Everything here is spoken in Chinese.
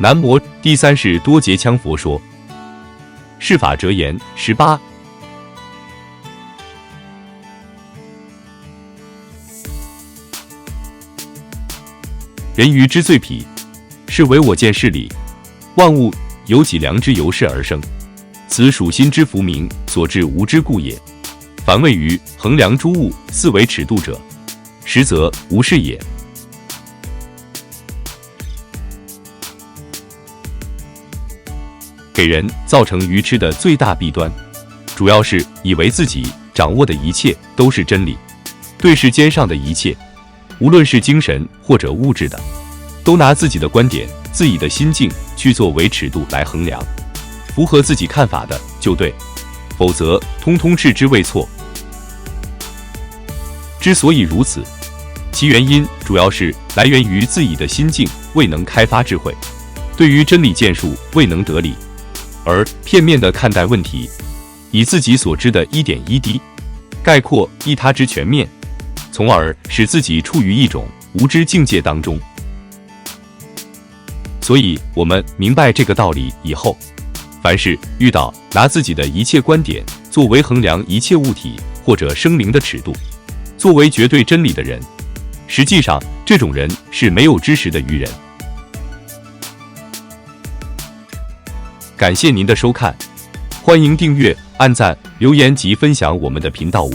南摩。第三是多劫羌佛说。释法折言18。人于之最鄙，是为我见事理，万物有几良知由是而生，此属心之浮名所致无知故也。凡谓于衡量诸物，似为尺度者，实则无是也。给人造成愚痴的最大弊端，主要是以为自己掌握的一切都是真理，对世间上的一切，无论是精神或者物质的，都拿自己的观点、自己的心境去作为尺度来衡量，符合自己看法的就对，否则通通置之为错。之所以如此，其原因主要是来源于自己的心境未能开发智慧，对于真理见术未能得理，而片面地看待问题，以自己所知的一点一滴概括一他之全面，从而使自己处于一种无知境界当中。所以我们明白这个道理以后，凡是遇到拿自己的一切观点作为衡量一切物体或者生灵的尺度，作为绝对真理的人，实际上这种人是没有知识的愚人。感谢您的收看，欢迎订阅、按赞、留言及分享我们的频道。